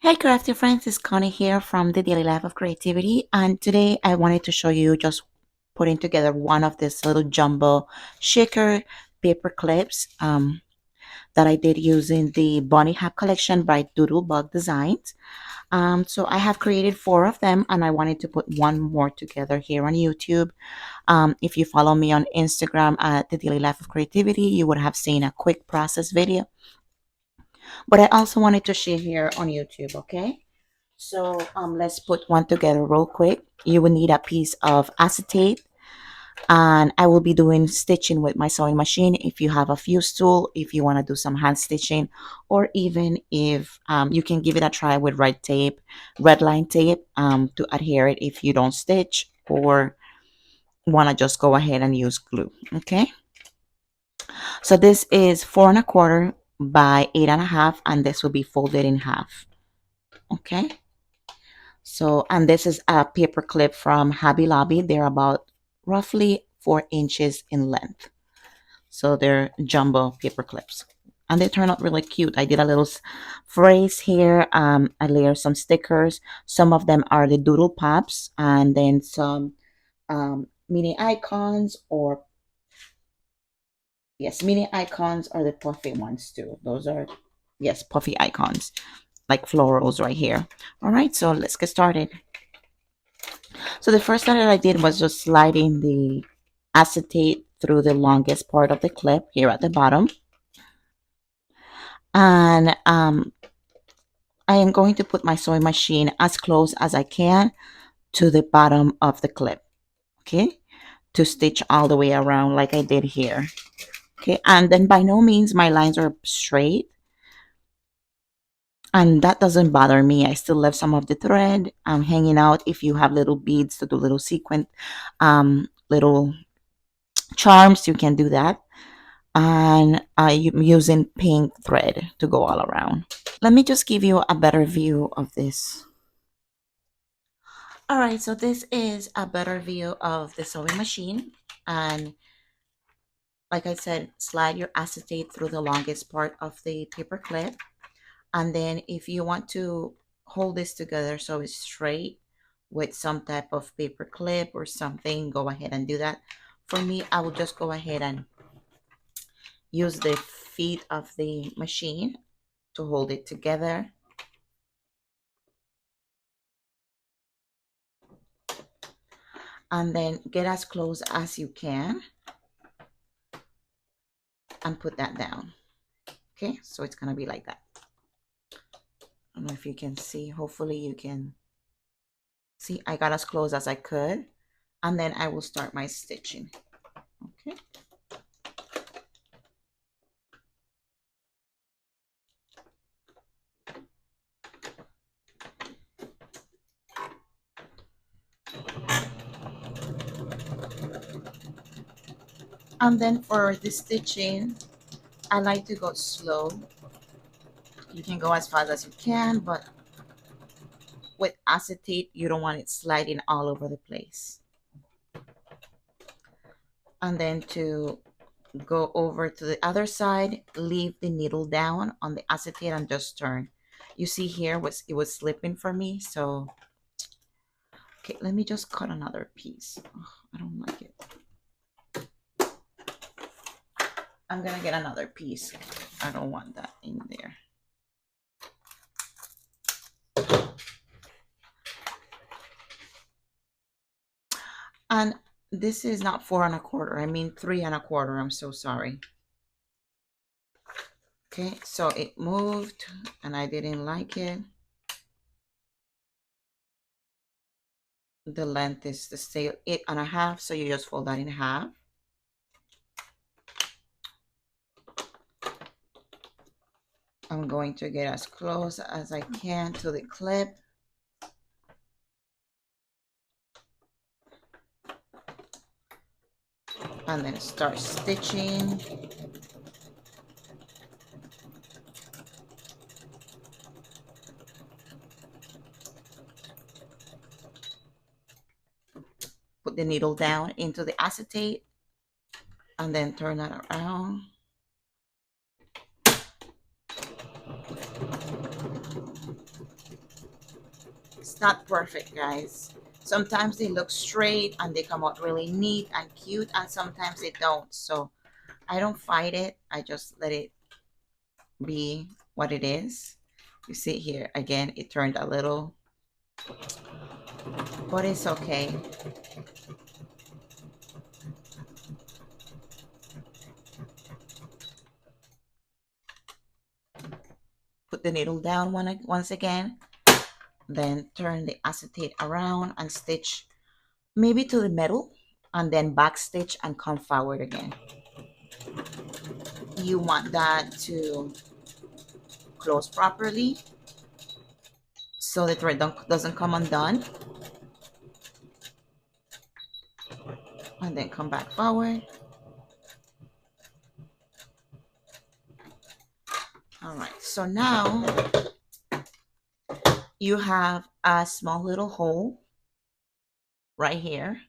Hey crafty friends, it's Connie here from the Daily Life of Creativity, and today I wanted to show you just putting together one of these little jumbo shaker paper clips that I did using the Bunny Hat collection by Doodlebug Designs. So I have created four of them, and I wanted to put one more together here on YouTube. If you follow me on Instagram at the Daily Life of Creativity, you would have seen a quick process video, but I also wanted to share here on YouTube, okay? So let's put one together real quick. You will need a piece of acetate, and I will be doing stitching with my sewing machine. If you have a fuse tool, if you want to do some hand stitching, or even if you can give it a try with red line tape to adhere it if you don't stitch or want to just go ahead and use glue. Okay, so this is 4 1/4 by 8 1/2, and this will be folded in half. Okay. So, and this is a paper clip from Hobby Lobby. They're about roughly 4 inches in length. So they're jumbo paper clips. And they turn out really cute. I did a little phrase here. I layered some stickers. Some of them are the doodle pops, and then some mini icons, or yes, mini icons are the puffy ones too. Those are, yes, puffy icons, like florals right here. All right, so let's get started. So the first thing that I did was just sliding the acetate through the longest part of the clip here at the bottom. And I am going to put my sewing machine as close as I can to the bottom of the clip, okay, to stitch all the way around like I did here. Okay, and then by no means my lines are straight, and that doesn't bother me. I still left some of the thread hanging out. If you have little beads to do little sequin, little charms, you can do that. And I'm using pink thread to go all around. Let me just give you a better view of this. All right, so this is a better view of the sewing machine. And like I said, slide your acetate through the longest part of the paper clip. And then if you want to hold this together so it's straight with some type of paper clip or something, go ahead and do that. For me, I will just go ahead and use the feet of the machine to hold it together. And then get as close as you can and put that down. Okay, so it's gonna be like that. I don't know if you can see. Hopefully you can see. I got as close as I could, and then I will start my stitching. Okay. And then for the stitching, I like to go slow. You can go as fast as you can, but with acetate, you don't want it sliding all over the place. And then to go over to the other side, leave the needle down on the acetate and just turn. You see here it was slipping for me, so okay, let me just cut another piece. Oh, I don't like it. I'm gonna get another piece. I don't want that in there. And this is not 4 1/4. I mean 3 1/4. I'm so sorry. Okay, so it moved and I didn't like it. The length is the same 8 1/2, so you just fold that in half. I'm going to get as close as I can to the clip. And then start stitching. Put the needle down into the acetate and then turn that around. It's not perfect, guys. Sometimes they look straight and they come out really neat and cute, and sometimes they don't. So I don't fight it. I just let it be what it is. You see here, again, it turned a little, but it's okay. Put the needle down once again, then turn the acetate around and stitch maybe to the middle, and then back stitch and come forward again. You want that to close properly so the thread doesn't come undone, and then come back forward. All right, so now you have a small little hole right here,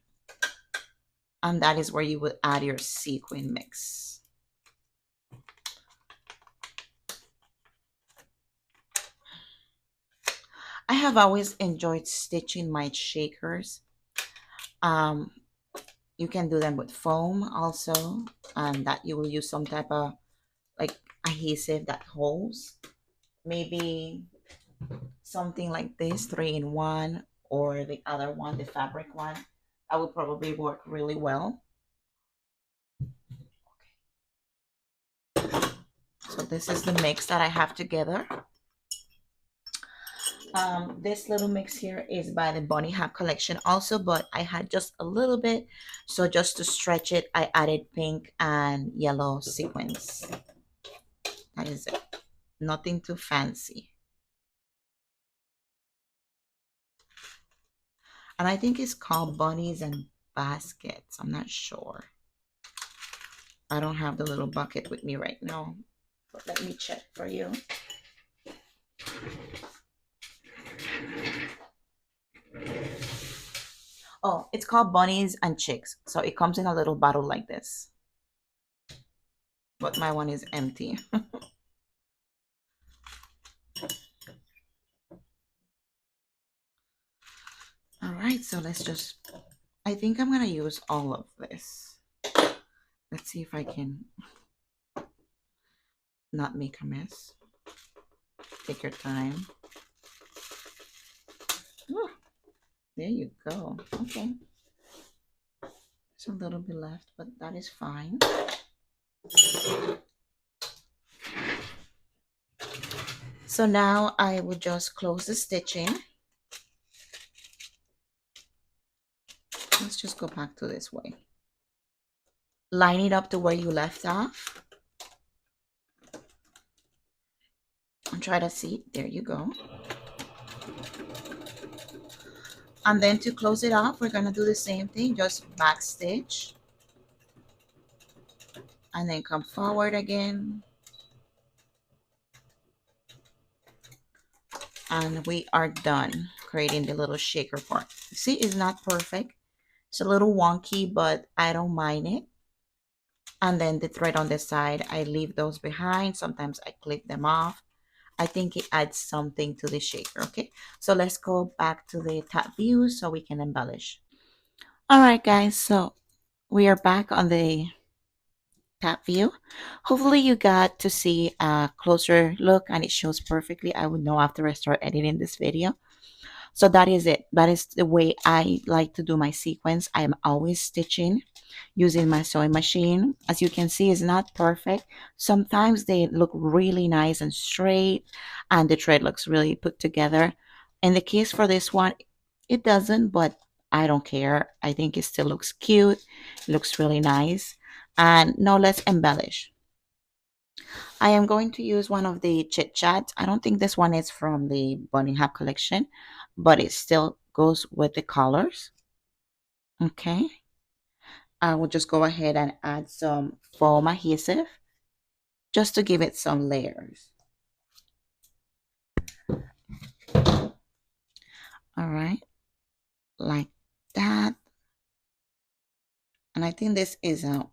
and that is where you would add your sequin mix. I have always enjoyed stitching my shakers. Um, you can do them with foam also, and that you will use some type of like adhesive that holds. Maybe something like this, 3-in-1, or the other one, the fabric one. That would probably work really well. So this is the mix that I have together. This little mix here is by the Bunny Hub collection also, but I had just a little bit. So just to stretch it, I added pink and yellow sequins. That is it. Nothing too fancy. And I think it's called Bunnies and Baskets. I'm not sure. I don't have the little bucket with me right now, but let me check for you. Oh, it's called Bunnies and Chicks. So it comes in a little bottle like this. But my one is empty. All right, so let's just, I think I'm going to use all of this. Let's see if I can not make a mess. Take your time. Oh, there you go. Okay. There's a little bit left, but that is fine. So now I will just close the stitching. Let's just go back to this way. Line it up to where you left off. And try to see. There you go. And then to close it off, we're going to do the same thing. Just back stitch. And then come forward again. And we are done creating the little shaker part. See, it's not perfect. It's a little wonky, but I don't mind it. And then the thread on the side, I leave those behind. Sometimes I clip them off. I think it adds something to the shaker. Okay, so let's go back to the top view so we can embellish. All right, guys, so we are back on the top view. Hopefully you got to see a closer look and it shows perfectly. I would know after I start editing this video. So that is it. That is the way I like to do my sequence. I am always stitching using my sewing machine. As you can see, it's not perfect. Sometimes they look really nice and straight and the thread looks really put together. In the case for this one, it doesn't, but I don't care. I think it still looks cute. It looks really nice. And now let's embellish. I am going to use one of the Chit Chats. I don't think this one is from the Bunny Hub collection, but it still goes with the colors. Okay. I will just go ahead and add some foam adhesive just to give it some layers. All right, like that. And I think this is a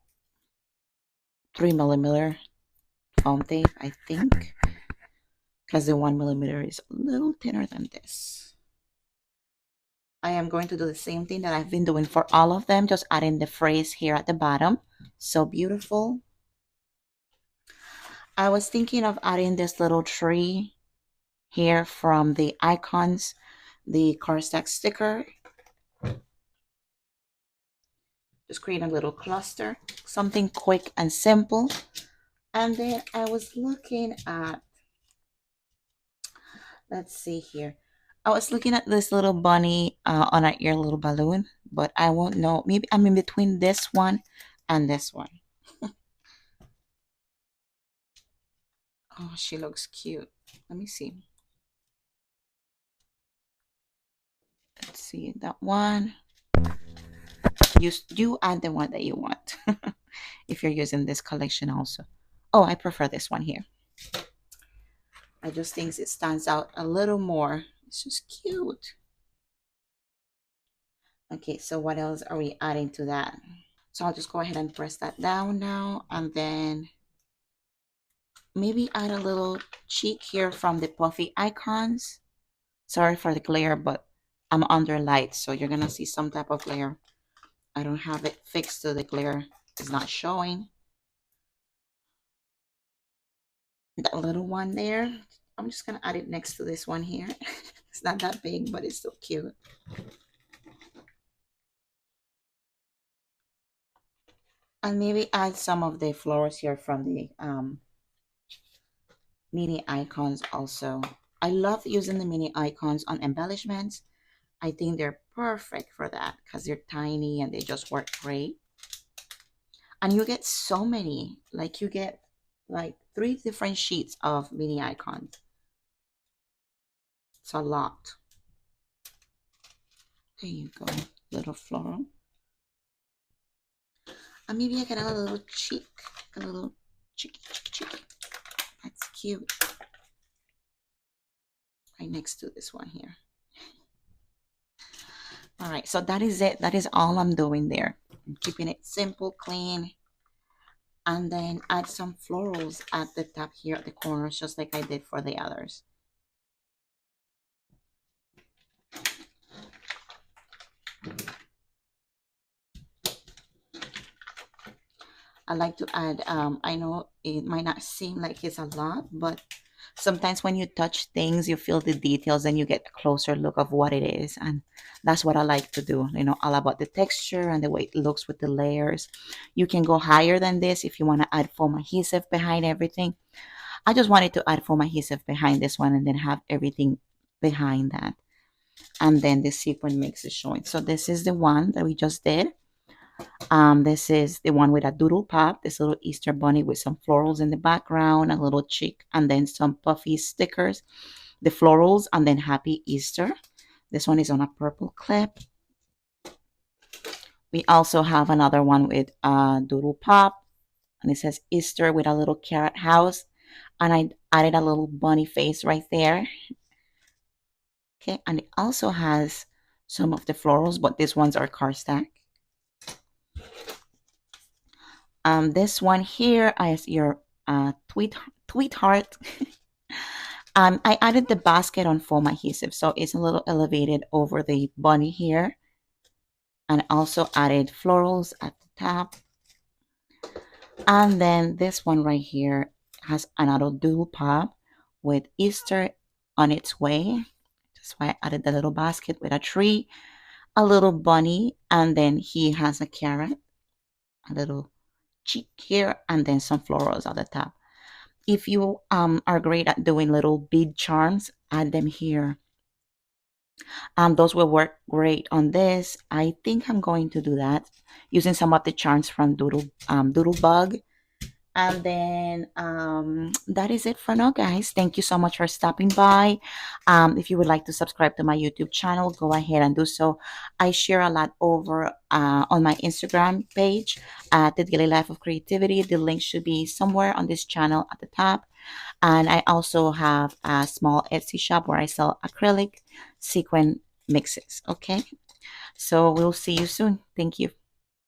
3mm foam tape, I think, because the 1mm is a little thinner than this. I am going to do the same thing that I've been doing for all of them, just adding the phrase here at the bottom. So beautiful. I was thinking of adding this little tree here from the icons, the cardstock sticker. Just create a little cluster, something quick and simple. And then I was looking at, let's see here. I was looking at this little bunny on our ear little balloon, but I won't know. Maybe I'm in between this one and this one. Oh, she looks cute. Let me see. Let's see that one. You add the one that you want if you're using this collection also. Oh, I prefer this one here. I just think it stands out a little more. It's just cute. Okay, so what else are we adding to that? So I'll just go ahead and press that down now, and then maybe add a little cheek here from the puffy icons. Sorry for the glare, but I'm under light, so you're gonna see some type of glare. I don't have it fixed so the glare is not showing. That little one there, I'm just gonna add it next to this one here. It's not that big, but it's still cute. And maybe add some of the flowers here from the mini icons also. I love using the mini icons on embellishments. I think they're perfect for that because they're tiny and they just work great. And you get so many, like you get like 3 different sheets of mini icons. It's a lot. There you go, little floral. And maybe I can add a little cheek, a little cheeky. That's cute. Right next to this one here. All right, so that is it. That is all I'm doing there. I'm keeping it simple, clean, and then add some florals at the top here at the corners, just like I did for the others. I like to add, I know it might not seem like it's a lot, but sometimes when you touch things, you feel the details and you get a closer look of what it is. And that's what I like to do, you know, all about the texture and the way it looks with the layers. You can go higher than this if you want to add foam adhesive behind everything. I just wanted to add foam adhesive behind this one and then have everything behind that. And then the sequin mix is showing. So this is the one that we just did. This is the one with a doodle pop, this little Easter bunny with some florals in the background, a little chick, and then some puffy stickers, the florals, and then Happy Easter. This one is on a purple clip. We also have another one with a doodle pop, and it says Easter with a little carrot house, and I added a little bunny face right there. Okay, and it also has some of the florals, but these ones are cardstock. This one here is your tweet heart. I added the basket on foam adhesive, so it's a little elevated over the bunny here. And also added florals at the top. And then this one right here has another doodle pop with Easter on its way. That's why I added the little basket with a tree, a little bunny, and then he has a carrot, a little cheek here, and then some florals at the top. If you are great at doing little bead charms, add them here. Those will work great on this. I think I'm going to do that using some of the charms from Doodlebug. And then that is it for now, guys. Thank you so much for stopping by. If you would like to subscribe to my YouTube channel, go ahead and do so. I share a lot over on my Instagram page at The Daily Life of Creativity. The link should be somewhere on this channel at the top. And I also have a small Etsy shop where I sell acrylic sequin mixes. Okay, so we'll see you soon. Thank you.